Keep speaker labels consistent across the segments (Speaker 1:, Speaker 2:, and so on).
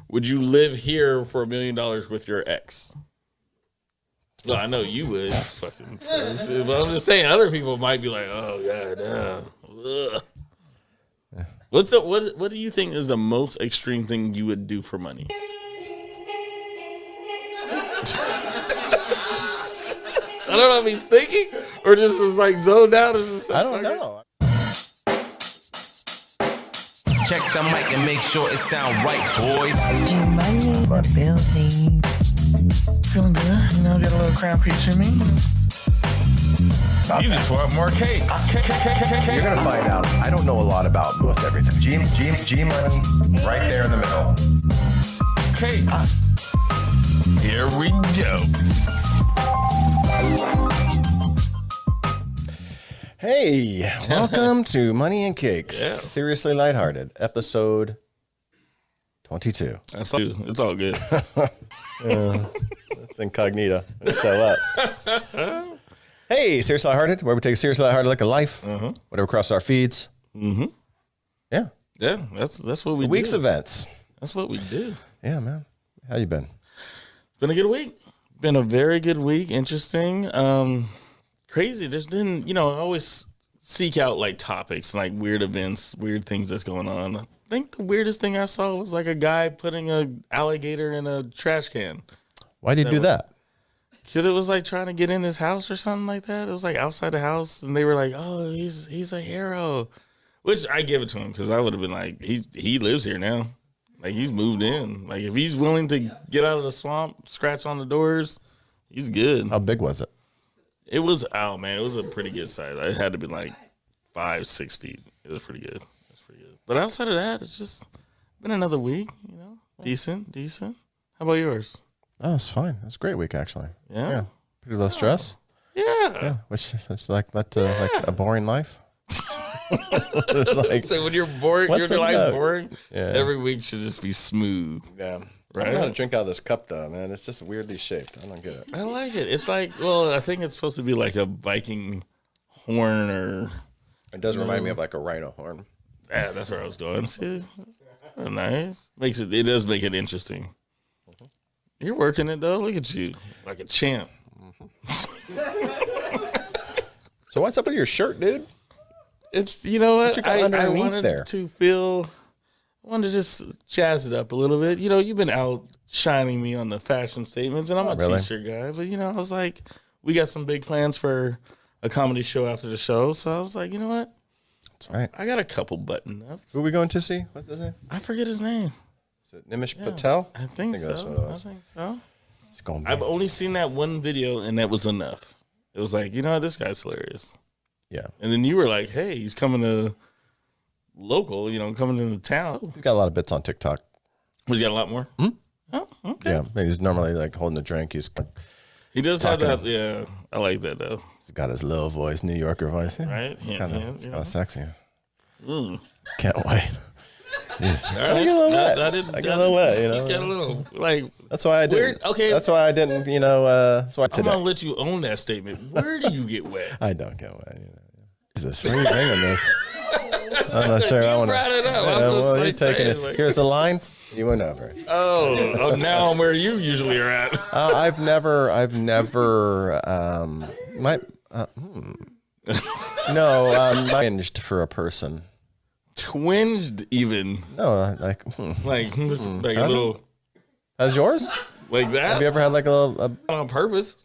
Speaker 1: Would you live here for $1 million with your ex? Well, I know you would. Fucking. But I'm just saying, other people might be like, "Oh God, no." What do you think is the most extreme thing you would do for money? I don't know if he's thinking or just is like zoned out. Or just
Speaker 2: I don't know.
Speaker 3: Check the mic and make sure it sound right, boys.
Speaker 4: Money for building.
Speaker 5: Feeling good, you know, get a little crown peach in me.
Speaker 3: You just want more cake.
Speaker 2: You're gonna find out. I don't know a lot about most everything. G money, right there in the middle.
Speaker 3: Cake. Here we go.
Speaker 2: Hey, welcome to Money and Cakes.
Speaker 1: Yeah.
Speaker 2: Seriously Lighthearted, episode 22.
Speaker 1: It's all good.
Speaker 2: It's incognito. Show up. Hey, Seriously Lighthearted, where we take a seriously lighthearted look at life, whatever crosses our feeds. Yeah.
Speaker 1: Yeah, that's what we do.
Speaker 2: Week's events.
Speaker 1: That's what we do.
Speaker 2: Yeah, man. How you been?
Speaker 1: It's been a good week. Been a very good week. Interesting. Crazy. Just didn't, I always seek out like topics, like weird events, weird things that's going on. I think the weirdest thing I saw was like a guy putting an alligator in a trash can.
Speaker 2: Why did you do that?
Speaker 1: Because it was like trying to get in his house or something like that. It was like outside the house, and they were like, "Oh, he's a hero," which I give it to him because I would have been like, he lives here now, like he's moved in. Like if he's willing to get out of the swamp, scratch on the doors, he's good.
Speaker 2: How big was it?
Speaker 1: It was it was a pretty good size. It had to be like 5-6 feet. It was pretty good. But outside of that, it's just been another week. Decent. How about yours?
Speaker 2: Oh, it's fine. It's a great week, actually.
Speaker 1: Yeah.
Speaker 2: Pretty low stress.
Speaker 1: Yeah.
Speaker 2: Which is like a boring life.
Speaker 1: So when you're bored,
Speaker 2: what's
Speaker 1: your life's
Speaker 2: up?
Speaker 1: boring.
Speaker 2: Yeah.
Speaker 1: Every week should just be smooth.
Speaker 2: Yeah.
Speaker 1: Right?
Speaker 2: I don't know how to drink out of this cup, though, man. It's just weirdly shaped. I don't get it.
Speaker 1: I like it. It's like, I think it's supposed to be like a Viking horn or.
Speaker 2: It does remind me of like a rhino horn.
Speaker 1: Yeah, that's where I was going. See, it's kind of nice. It does make it interesting. You're working it though. Look at you, like a champ.
Speaker 2: So what's up with your shirt, dude?
Speaker 1: It's what
Speaker 2: What you got
Speaker 1: I
Speaker 2: underneath
Speaker 1: wanted
Speaker 2: there?
Speaker 1: I wanted to just jazz it up a little bit. You've been out shining me on the fashion statements, and I'm a
Speaker 2: really?
Speaker 1: t-shirt guy. But I was like, we got some big plans for a comedy show after the show, so I was like, you know what?
Speaker 2: That's right.
Speaker 1: I got a couple button ups.
Speaker 2: Who are we going to see? What's his name?
Speaker 1: I forget his name.
Speaker 2: Is it Nimish Patel?
Speaker 1: I think
Speaker 2: that's
Speaker 1: so.
Speaker 2: what it
Speaker 1: I
Speaker 2: was.
Speaker 1: think so.
Speaker 2: It's going
Speaker 1: I've
Speaker 2: to
Speaker 1: only seen that one video, and that was enough. It was like, this guy's hilarious.
Speaker 2: Yeah.
Speaker 1: And then you were like, hey, he's coming to local, coming into town.
Speaker 2: He's got a lot of bits on TikTok.
Speaker 1: Was he got a lot more? Oh, okay.
Speaker 2: Yeah. He's normally like holding a drink.
Speaker 1: He does have
Speaker 2: Talking.
Speaker 1: that. Yeah, I like that though.
Speaker 2: He's got his little voice, New Yorker voice. Yeah.
Speaker 1: Right?
Speaker 2: It's kind of sexy.
Speaker 1: Mm.
Speaker 2: Can't wait. Jeez.
Speaker 1: All right.
Speaker 2: I get a little wet.
Speaker 1: I
Speaker 2: get a little wet,
Speaker 1: Get a little like.
Speaker 2: That's why I didn't.
Speaker 1: Weird. Okay.
Speaker 2: That's why I didn't. That's why
Speaker 1: I'm
Speaker 2: today.
Speaker 1: gonna let you own that statement. Where do you get wet?
Speaker 2: I don't get wet. Jesus, where are you bringing this? I'm not sure. I want to.
Speaker 1: Brought it up. I'm just
Speaker 2: Well, you're
Speaker 1: like
Speaker 2: taking
Speaker 1: saying,
Speaker 2: it.
Speaker 1: like-
Speaker 2: Here's the line. You went over it.
Speaker 1: Oh, now I'm where you usually are at.
Speaker 2: I've never. Hinged for a person.
Speaker 1: Twinged even.
Speaker 2: No, like.
Speaker 1: Like a little.
Speaker 2: How's yours?
Speaker 1: Like that.
Speaker 2: Have you ever had like a little?
Speaker 1: On purpose.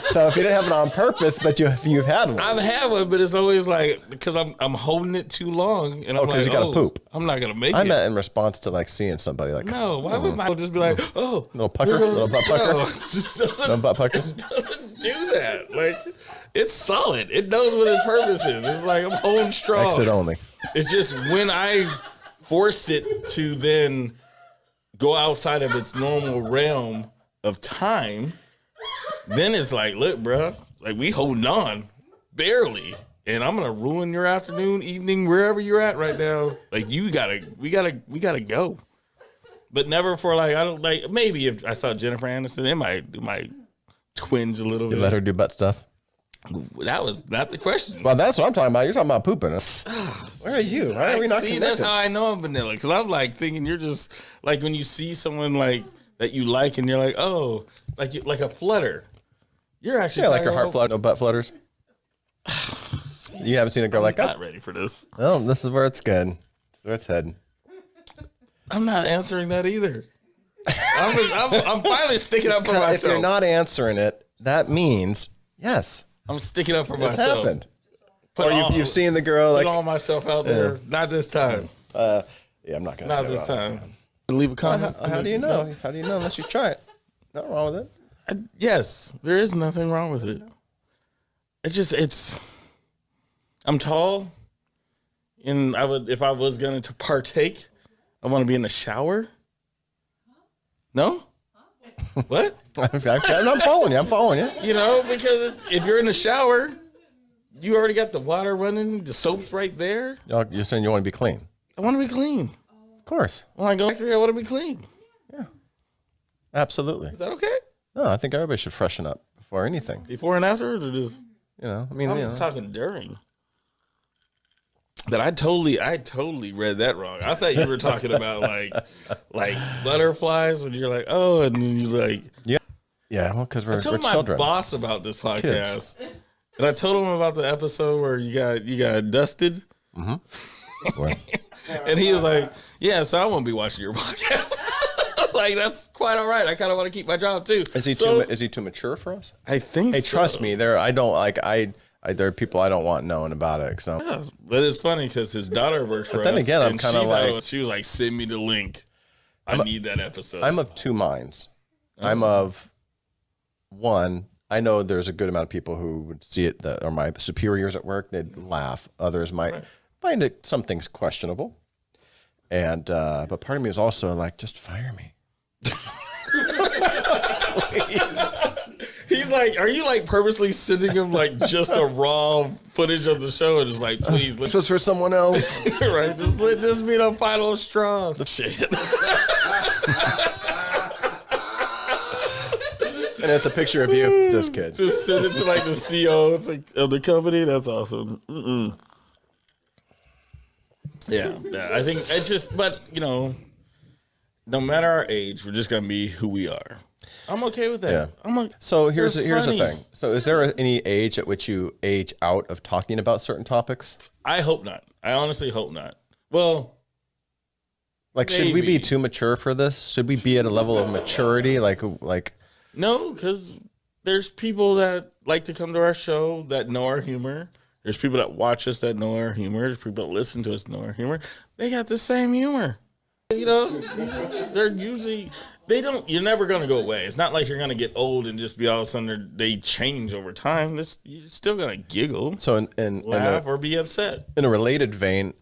Speaker 2: So if you didn't have it on purpose, but you've had one.
Speaker 1: I've had one, but it's always like because I'm holding it too long, and I'm
Speaker 2: 'cause
Speaker 1: like,
Speaker 2: you gotta poop.
Speaker 1: I'm not gonna make
Speaker 2: I
Speaker 1: it.
Speaker 2: meant in response to like seeing somebody like.
Speaker 1: No, why would I just be like, oh,
Speaker 2: Little pucker, little butt pucker.
Speaker 1: No, it just doesn't,
Speaker 2: No butt puckers?
Speaker 1: It doesn't do that. Like, it's solid. It knows what its purpose is. It's like I'm holding strong.
Speaker 2: Exit only.
Speaker 1: It's just when I force it to then go outside of its normal realm of time, then it's like, look, bro, like we holding on barely, and I'm gonna ruin your afternoon, evening, wherever you're at right now. Like we gotta go. But never for like I don't like maybe if I saw Jennifer Aniston, it might twinge a little
Speaker 2: You
Speaker 1: bit.
Speaker 2: let her do butt stuff.
Speaker 1: That was not the question.
Speaker 2: Well, that's what I'm talking about. You're talking about pooping. Where are you? Why are we not
Speaker 1: See,
Speaker 2: connected?
Speaker 1: that's how I know I'm vanilla. Because I'm like thinking you're just like when you see someone like that you like and you're like, oh, like a flutter. You're actually
Speaker 2: like your heart flutter, no butt flutters. You haven't seen a girl like
Speaker 1: I'm
Speaker 2: that?
Speaker 1: not ready for this.
Speaker 2: Oh, this is where it's good. This is where it's heading.
Speaker 1: I'm not answering that either. I'm finally sticking up for myself.
Speaker 2: If you're not answering it, that means yes.
Speaker 1: I'm sticking up for
Speaker 2: It's
Speaker 1: myself.
Speaker 2: happened. Or you've seen the girl
Speaker 1: Put
Speaker 2: like.
Speaker 1: all myself out there. Not this time.
Speaker 2: Yeah, I'm not gonna.
Speaker 1: Not
Speaker 2: say
Speaker 1: this
Speaker 2: what
Speaker 1: time. Leave a comment.
Speaker 2: How do you know? How do you know unless you try it? Nothing wrong with it.
Speaker 1: Yes, there is nothing wrong with it. It's. I'm tall, and if I was going to partake, I want to be in the shower. No. What?
Speaker 2: I'm following you. I'm following you.
Speaker 1: You know, because if you're in the shower, you already got the water running, the soap's right there.
Speaker 2: You're saying you want to be clean.
Speaker 1: I want to be clean.
Speaker 2: Of course.
Speaker 1: When I go back there, I want to be clean.
Speaker 2: Yeah. Absolutely.
Speaker 1: Is that okay?
Speaker 2: No, I think everybody should freshen up before anything.
Speaker 1: Before and after, or just
Speaker 2: I'm
Speaker 1: talking during. That I totally read that wrong. I thought you were talking about like butterflies when you're like, oh, and then you like.
Speaker 2: Yeah, well, because we're
Speaker 1: told my
Speaker 2: children.
Speaker 1: boss about this podcast, and I told him about the episode where you got dusted, and he was like, "Yeah, so I won't be watching your podcast." Like that's quite all right. I kind of want to keep my job too.
Speaker 2: Is he too mature for us?
Speaker 1: I think.
Speaker 2: Hey, trust me, there are people I don't want knowing about it. So.
Speaker 1: Yeah, but it's funny because his daughter works for us.
Speaker 2: But then again, I'm kind of like
Speaker 1: she was like, "Send me the link. I need that episode."
Speaker 2: I'm of two minds. I'm of one. I know there's a good amount of people who would see it that are my superiors at work. They'd laugh. Others might find it some things questionable. And but part of me is also like, just fire me. Please.
Speaker 1: He's like, are you like purposely sending him like just a raw footage of the show and just like, please,
Speaker 2: This was for someone else.
Speaker 1: right? Just let this be the final straw. Shit.
Speaker 2: And it's a picture of you. Just kidding.
Speaker 1: Just send it to like the CEO of the company. That's awesome. Mm-mm. Yeah, I think it's just, but no matter our age, we're just gonna be who we are. I'm okay with that. Yeah.
Speaker 2: So here's the thing. So is there any age at which you age out of talking about certain topics?
Speaker 1: I hope not. I honestly hope not. Well,
Speaker 2: like, should we be too mature for this? Should we be at a level of maturity? Like
Speaker 1: no, because there's people that like to come to our show that know our humor. There's people that watch us that know our humor. There's people that listen to us know our humor. They got the same humor. They're usually, you're never going to go away. It's not like you're going to get old and just be all of a sudden they change over time. You're still going to giggle,
Speaker 2: so
Speaker 1: laugh, or be upset.
Speaker 2: In a related vein,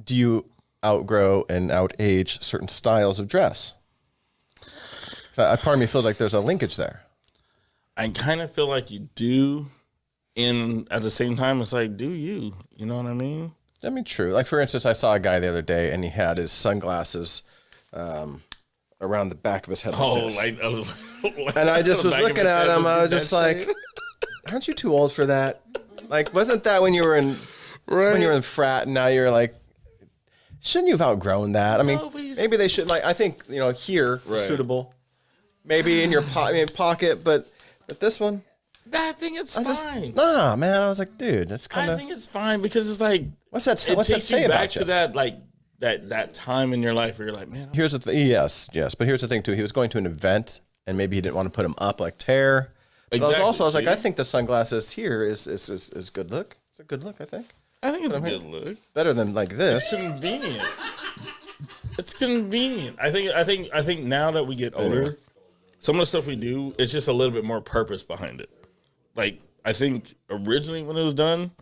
Speaker 2: do you outgrow and outage certain styles of dress? Part of me feels like there's a linkage there.
Speaker 1: I kind of feel like you do. And at the same time, it's like, do you? You know what I mean?
Speaker 2: I mean, true. Like, for instance, I saw a guy the other day, and he had his sunglasses around the back of his head. And I just was looking at him. I was just like, aren't you too old for that? Like, wasn't that when you were in frat, and now you're like, shouldn't you have outgrown that? I mean, maybe they should. Like, I think, here, suitable. Maybe in your pocket, but this one.
Speaker 1: I think it's fine.
Speaker 2: Nah, man. I was like, dude, that's kind of.
Speaker 1: I think it's fine because it's like,
Speaker 2: what's that?
Speaker 1: It
Speaker 2: What's
Speaker 1: takes
Speaker 2: that say
Speaker 1: you back
Speaker 2: about
Speaker 1: to
Speaker 2: you?
Speaker 1: that like that time in your life where you're like, man.
Speaker 2: Here's the thing. Yes, but here's the thing too. He was going to an event, and maybe he didn't want to put them up like tear. But
Speaker 1: Exactly.
Speaker 2: I was like, I think the sunglasses here is good look. It's a good look. I think.
Speaker 1: I think it's a good look.
Speaker 2: Better than like this.
Speaker 1: It's convenient. It's convenient. I think now that we get older, some of the stuff we do, it's just a little bit more purpose behind it. Like, I think originally when it was done,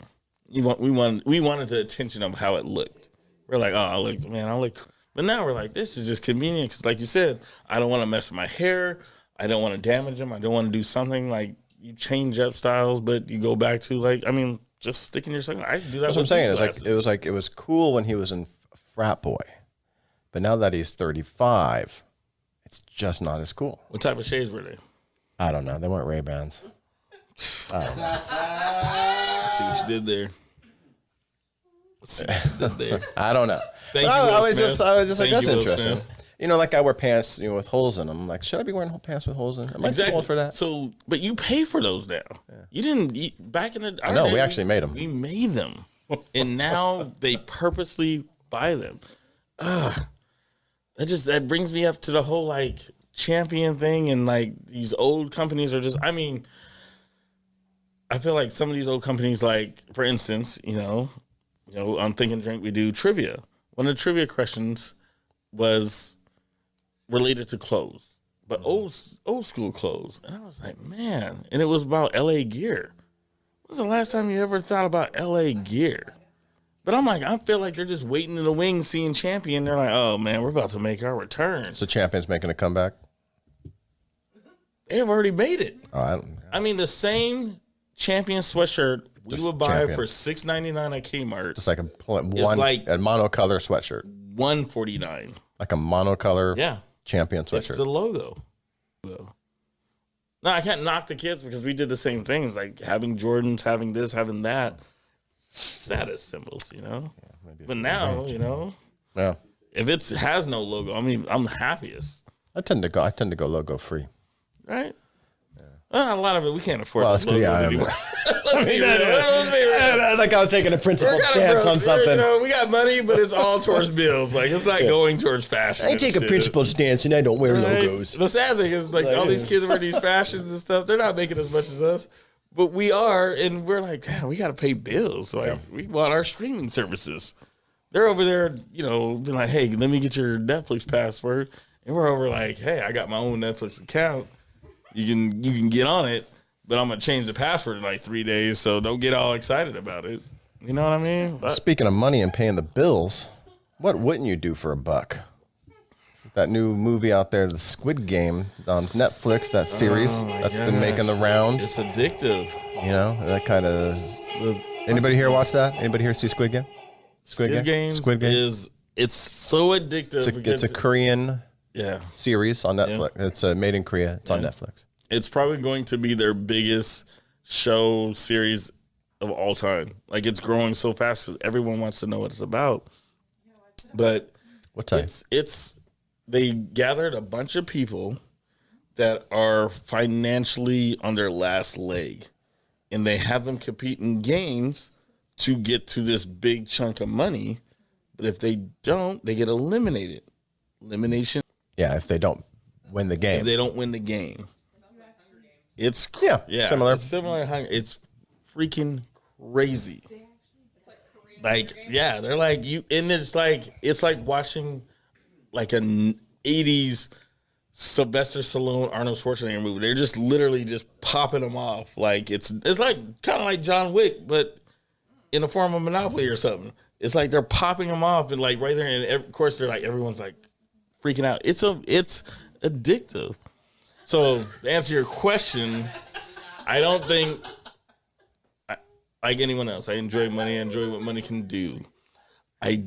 Speaker 1: we wanted the attention of how it looked. We're like, oh, I look. But now we're like, this is just convenient because, like you said, I don't want to mess with my hair. I don't want to damage them. I don't want to do something like you change up styles, but you go back to just sticking your sunglasses. I do that. That's
Speaker 2: what I'm saying. It was cool when he was in frat boy, but now that he's 35, it's just not as cool.
Speaker 1: What type of shades were they?
Speaker 2: I don't know. They weren't Ray-Bans.
Speaker 1: I see what you did there.
Speaker 2: I don't know.
Speaker 1: Thank you,
Speaker 2: I
Speaker 1: Will
Speaker 2: was
Speaker 1: Smith.
Speaker 2: just like,
Speaker 1: Thank
Speaker 2: that's
Speaker 1: you, Will
Speaker 2: interesting.
Speaker 1: Smith.
Speaker 2: You know, like I wear pants, with holes in them. I'm like, should I be wearing pants with holes in them? Am I too old for that?
Speaker 1: So, but you pay for those now. Yeah. You didn't back in the.
Speaker 2: I know we actually made them.
Speaker 1: We made them, and now they purposely buy them. That brings me up to the whole like champion thing, and like these old companies are just. I mean, I feel like some of these old companies, like for instance, on Think and Drink, we do trivia. One of the trivia questions was related to clothes, but old school clothes. And I was like, man, and it was about LA gear. When was the last time you ever thought about LA gear? But I'm like, I feel like they're just waiting in the wings seeing Champion. They're like, oh man, we're about to make our return.
Speaker 2: So Champion's making a comeback?
Speaker 1: They've already made it.
Speaker 2: Oh,
Speaker 1: I mean, the same Champion sweatshirt we would buy
Speaker 2: Champion.
Speaker 1: for $6.99 at Kmart.
Speaker 2: Just like a
Speaker 1: like
Speaker 2: monocolor sweatshirt.
Speaker 1: $149.
Speaker 2: Like a monocolor Champion sweatshirt.
Speaker 1: It's the logo. No, I can't knock the kids because we did the same things, like having Jordans, having this, having that. Status symbols, but now,
Speaker 2: yeah.
Speaker 1: If it has no logo, I mean, I'm happiest.
Speaker 2: I tend to go logo free.
Speaker 1: Right? A lot of it we can't afford logos anymore.
Speaker 2: Like I was taking a principled stance on something.
Speaker 1: We got money, but it's all towards bills. Like it's not going towards fashion.
Speaker 2: I take a principled stance and I don't wear logos.
Speaker 1: The sad thing is, like all these kids wear these fashions and stuff. They're not making as much as us, but we are, and we're like, damn, we got to pay bills. Like we want our streaming services. They're over there, being like, hey, let me get your Netflix password, and we're over like, hey, I got my own Netflix account. You can get on it, but I'm gonna change the password in like 3 days, so don't get all excited about it. You know what I mean?
Speaker 2: Speaking of money and paying the bills, what wouldn't you do for $1? That new movie out there, the Squid Game on Netflix, that series that's been making the rounds.
Speaker 1: It's addictive.
Speaker 2: That kind of. Anybody here watch that? Anybody here see Squid Game?
Speaker 1: Squid Game it's so addictive.
Speaker 2: It's a Korean.
Speaker 1: Yeah,
Speaker 2: series on Netflix. Yeah. It's made in Korea. It's on Netflix.
Speaker 1: It's probably going to be their biggest show series of all time. Like it's growing so fast, everyone wants to know what it's about. But
Speaker 2: what time?
Speaker 1: It's they gathered a bunch of people that are financially on their last leg, and they have them compete in games to get to this big chunk of money. But if they don't, they get eliminated. Elimination.
Speaker 2: Yeah, if they don't win the game.
Speaker 1: If they don't win the game. It's
Speaker 2: similar.
Speaker 1: It's similar. It's freaking crazy. Like, yeah, they're like you, and it's like watching like an 80s Sylvester Stallone, Arnold Schwarzenegger movie. They're just literally just popping them off. Like it's like kind of like John Wick, but in the form of Monopoly or something. It's like they're popping them off and like right there, and of course they're like everyone's like freaking out. It's addictive. So to answer your question, I don't think like anyone else. I enjoy money. I enjoy what money can do. I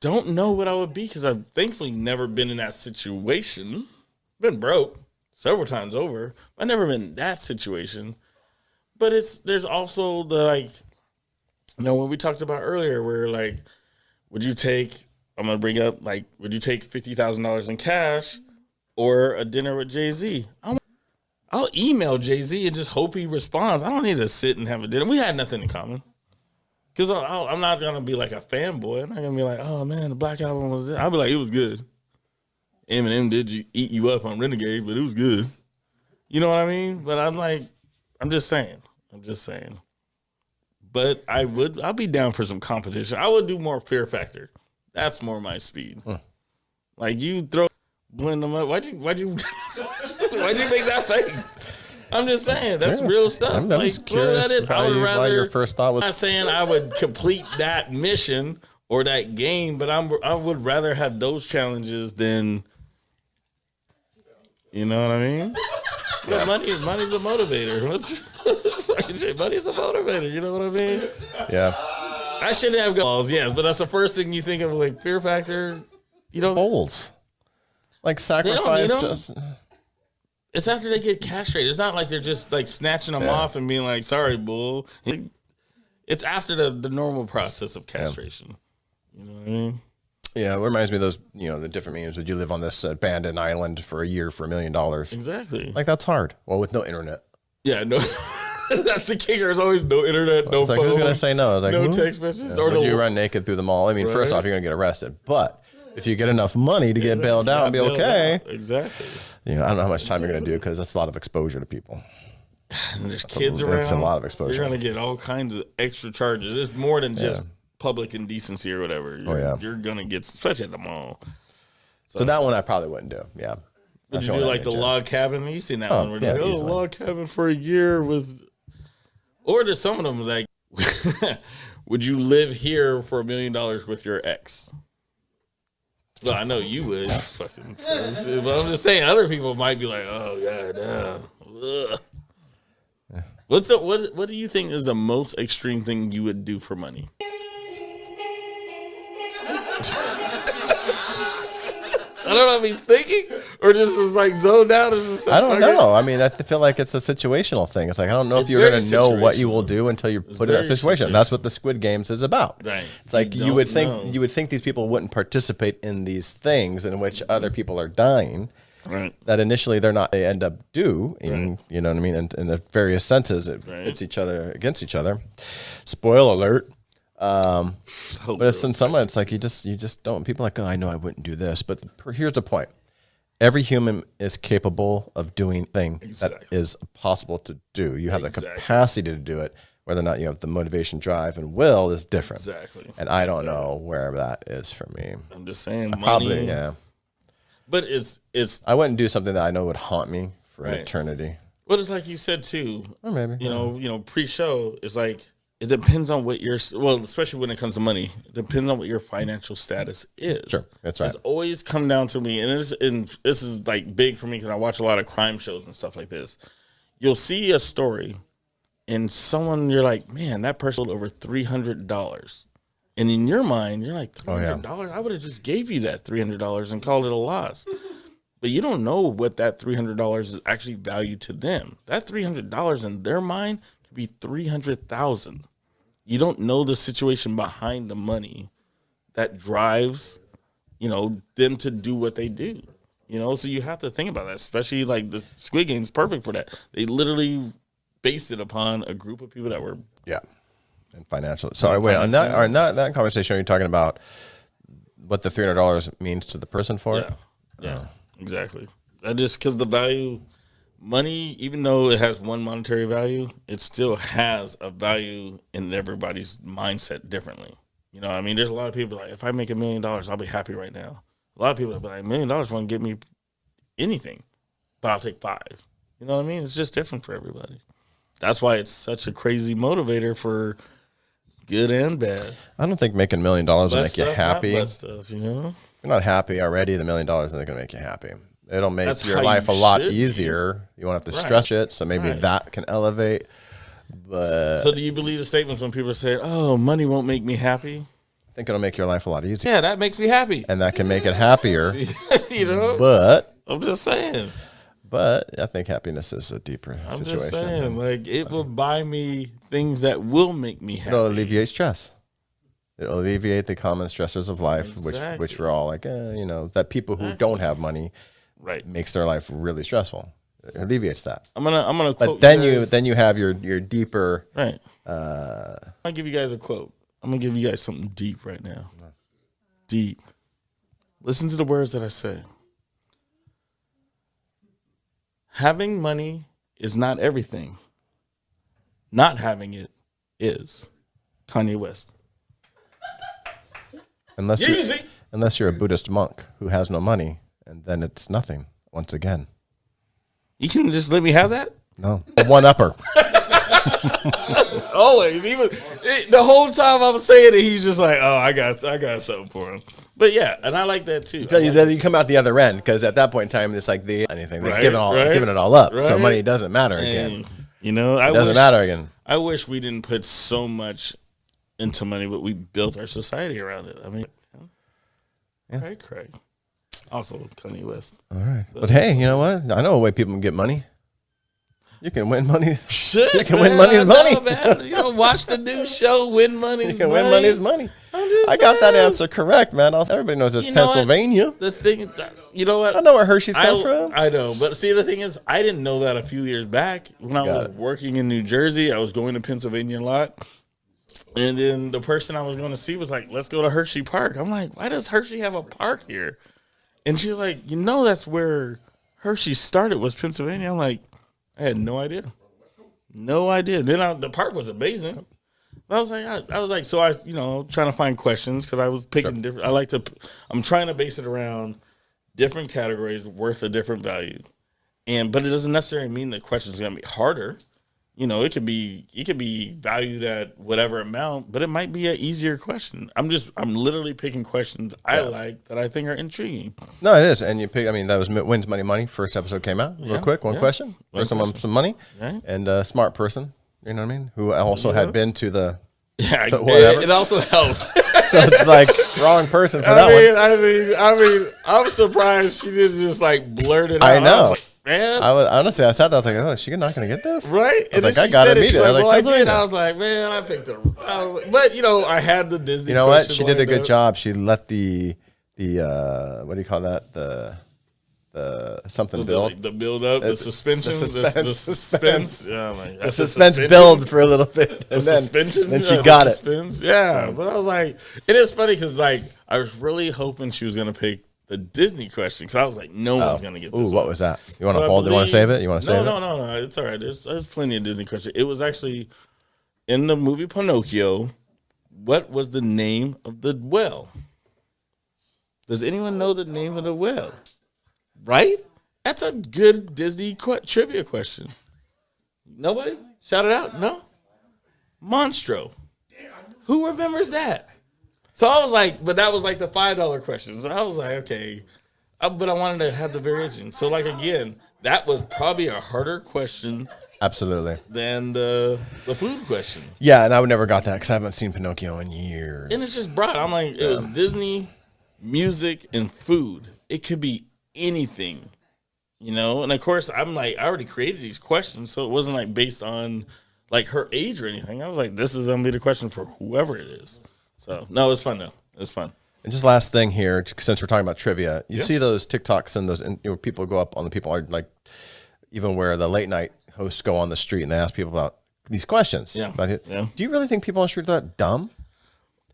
Speaker 1: don't know what I would be because I've thankfully never been in that situation. Been broke several times over. I've never been in that situation. But there's also the like, when we talked about earlier, where like, would you take $50,000 in cash or a dinner with JayZ? I'll email JayZ and just hope he responds. I don't need to sit and have a dinner. We had nothing in common. Because I'm not going to be like a fanboy. I'm not going to be like, oh, man, the Black Album was there. I'll be like, it was good. Eminem did eat you up on Renegade, but it was good. You know what I mean? But I'm just saying. But I'll be down for some competition. I would do more Fear Factor. That's more my speed. Like you blend them up. Why'd you make that face? I'm just saying that's real stuff.
Speaker 2: I'm
Speaker 1: like
Speaker 2: just curious why your first thought was.
Speaker 1: I'm not saying I would complete that mission or that game, but I would rather have those challenges than, you know what I mean? Yeah, money's a motivator. Money's a motivator. You know what I mean?
Speaker 2: Yeah.
Speaker 1: I shouldn't have goals, yes, but that's the first thing you think of, like Fear Factor. You know,
Speaker 2: goals, like sacrifice.
Speaker 1: It's after they get castrated. It's not like they're just like snatching them off and being like, "Sorry, bull." It's after the normal process of castration. You know what I mean?
Speaker 2: Yeah, it reminds me of those, the different memes. Would you live on this abandoned island for a year for $1 million?
Speaker 1: Exactly.
Speaker 2: Like, that's hard. Well, with no internet.
Speaker 1: Yeah, no. That's the kicker. There's always no internet, no phone.
Speaker 2: Who's going to say no? I was like,
Speaker 1: no text messages.
Speaker 2: Yeah. Would you run naked through the mall? I mean, first off, you're going to get arrested. But if you get enough money to get bailed out and be okay.
Speaker 1: Exactly.
Speaker 2: I don't know how much time you're going to do because that's a lot of exposure to people.
Speaker 1: And there's kids around.
Speaker 2: That's a lot of exposure.
Speaker 1: You're going to get all kinds of extra charges. It's more than just public indecency or whatever. You're going to get, especially at the mall.
Speaker 2: So that one I probably wouldn't do. Yeah.
Speaker 1: Would you do like the log cabin? You've seen that one where they're like, log cabin for a year with, or there's some of them like, would you live here for $1 million with your ex? Well, I know you would. Fucking, but I'm just saying, other people might be like, oh god, no. What do you think is the most extreme thing you would do for money? I don't know if he's thinking or just is like zoned out.
Speaker 2: I don't know. I mean, I feel like it's a situational thing. It's like I don't know if you're going to know what you will do until you're put in that situation. That's what the Squid Games is about.
Speaker 1: Right.
Speaker 2: It's like you would think these people wouldn't participate in these things in which other people are dying.
Speaker 1: Right.
Speaker 2: That initially they end up doing. You know what I mean? And in the various senses, it hits each other against each other. Spoil alert. But it's in some way, it's like you just don't. People are like, oh, I know I wouldn't do this, but here's the point: every human is capable of doing things that is possible to do. You have the capacity to do it. Whether or not you have the motivation, drive, and will is different. Exactly. And I don't know where that is for me.
Speaker 1: I'm just saying, money,
Speaker 2: probably
Speaker 1: But it's.
Speaker 2: I wouldn't do something that I know would haunt me for eternity.
Speaker 1: Well, it's like you said too.
Speaker 2: Or maybe
Speaker 1: pre-show it's like. It depends on what especially when it comes to money, it depends on what your financial status is.
Speaker 2: Sure, that's right.
Speaker 1: It's always come down to me, and this is like big for me because I watch a lot of crime shows and stuff like this. You'll see a story, and you're like, man, that person sold over $300, and in your mind, you're like, $300? I would have just gave you that $300 and called it a loss. But you don't know what that $300 is actually valued to them. That $300 in their mind be $300,000. You don't know the situation behind the money that drives, them to do what they do. So you have to think about that, especially like the Squid Game is perfect for that. They literally based it upon a group of people that were
Speaker 2: and financial. So wait, on that conversation, are you talking about what the $300 means to the person for it?
Speaker 1: Yeah, exactly. That just because the value. Money, even though it has one monetary value, it still has a value in everybody's mindset differently. I mean, there's a lot of people like, if I make $1 million, I'll be happy right now. A lot of people are like, $1 million won't get me anything, but I'll take 5. You know what I mean? It's just different for everybody. That's why it's such a crazy motivator for good and bad.
Speaker 2: I don't think making $1 million will make you happy.
Speaker 1: Not bad stuff,
Speaker 2: If you're not happy already, the $1 million isn't going to make you happy. It'll make your life a lot easier. You won't have to stress it, so maybe that can elevate. But
Speaker 1: so do you believe the statements when people say, oh, money won't make me happy?
Speaker 2: I think it'll make your life a lot easier.
Speaker 1: Yeah, that makes me happy.
Speaker 2: And that can make it happier.
Speaker 1: But I'm just saying.
Speaker 2: But I think happiness is a deeper situation. I'm just
Speaker 1: saying, like, it will buy me things that will make me happy.
Speaker 2: It'll alleviate stress. It'll alleviate the common stressors of life, which we're all like, that people who don't have money makes their life really stressful. It alleviates that.
Speaker 1: I'm gonna quote.
Speaker 2: But then you have your deeper.
Speaker 1: Right. I'll give you guys a quote. I'm gonna give you guys something deep right now. Deep. Listen to the words that I say. Having money is not everything. Not having it is. Kanye West.
Speaker 2: Unless you're a Buddhist monk who has no money, and then it's nothing once again.
Speaker 1: You can just let me have that?
Speaker 2: No. A one-upper.
Speaker 1: Always. Even the whole time I was saying it, he's just like, oh, I got something for him. But yeah, and I like that too.
Speaker 2: So you come out the other end, because at that point in time, it's like they've given it all up. Right. So money doesn't matter again.
Speaker 1: It doesn't
Speaker 2: matter again.
Speaker 1: I wish we didn't put so much into money, but we built our society around it. I mean, Craig. Also Kanye West.
Speaker 2: All right. But hey, you know what? I know a way people can get money. You can win money.
Speaker 1: Shit,
Speaker 2: you can win money is money.
Speaker 1: Man. You know, watch the new show, Win Money is
Speaker 2: You can
Speaker 1: money.
Speaker 2: win money is money. I got that answer correct, man. Everybody knows it's Pennsylvania.
Speaker 1: The thing, you know what?
Speaker 2: I know where Hershey's comes from.
Speaker 1: I know, but see, the thing is, I didn't know that a few years back when I was working in New Jersey. I was going to Pennsylvania a lot, and then the person I was going to see was like, "Let's go to Hershey Park." I'm like, "Why does Hershey have a park here?" And she's like, "That's where Hershey started, was Pennsylvania." I'm like, I had no idea. No idea. Then the park was amazing. I was like, so I, trying to find questions because I was picking different. I'm trying to base it around different categories worth a different value, but it doesn't necessarily mean the question's gonna be harder. It could be valued at whatever amount, but it might be an easier question. I'm literally picking questions I like that I think are intriguing.
Speaker 2: No, it is, and you pick. I mean, that was Wins Money. First episode came out real quick. One question. First one, some money, and a smart person. You know what I mean? Who also had been to the whatever.
Speaker 1: It also helps.
Speaker 2: So it's like wrong person for that one.
Speaker 1: I mean, I'm surprised she didn't just like blurt it out.
Speaker 2: I know.
Speaker 1: Man,
Speaker 2: I sat there. I was like, "Oh, is she not going to get this?"
Speaker 1: Right?
Speaker 2: I was like, "I got to meet it."
Speaker 1: I was like, "Man, I picked her." But I had the Disney.
Speaker 2: You know what? She did a good job. She let the what do you call that? The something build.
Speaker 1: The build up, the suspension, the suspense. Yeah, like,
Speaker 2: the suspense build for a little bit. And
Speaker 1: suspension.
Speaker 2: Then she got it.
Speaker 1: Yeah, but I was like, it is funny because like I was really hoping she was gonna pick the Disney question because I was like, no one's gonna get this.
Speaker 2: Ooh, what was that? You want to hold? You want to save it? You want to save it?
Speaker 1: No. It's all right. There's plenty of Disney questions. It was actually in the movie Pinocchio. What was the name of the well? Does anyone know the name of the well? Right? That's a good Disney trivia question. Nobody? Shout it out. No? Monstro. Who remembers that? So I was like, but that was like the $5 question. So I was like, okay. But I wanted to have the variation. So like, again, that was probably a harder question.
Speaker 2: Absolutely.
Speaker 1: Than the food question.
Speaker 2: Yeah, and I would never got that because I haven't seen Pinocchio in years.
Speaker 1: And it's just broad. I'm like, it was Disney, music, and food. It could be anything, And of course, I'm like, I already created these questions, so it wasn't like based on like her age or anything. I was like, this is gonna be the question for whoever it is. So no, it's fun though. It's fun.
Speaker 2: And just last thing here, since we're talking about trivia, you see those TikToks and those, people go up on the people are like, even where the late night hosts go on the street and they ask people about these questions.
Speaker 1: Yeah.
Speaker 2: Do you really think people on the street are that dumb?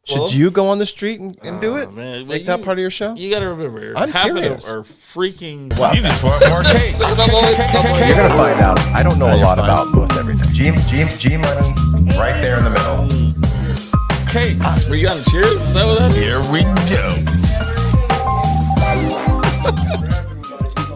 Speaker 2: Should you go on the street and do it?
Speaker 1: Man.
Speaker 2: Make that part of your show?
Speaker 1: You got to remember,
Speaker 2: I'm
Speaker 1: half
Speaker 2: curious.
Speaker 1: of them are freaking.
Speaker 2: Wow.
Speaker 3: You just want more cake.
Speaker 2: You're going to find out. I don't know a lot about most everything. G money, right there in the middle.
Speaker 3: Cake.
Speaker 1: Were you on the cheers? Is that what that is?
Speaker 3: Here we go.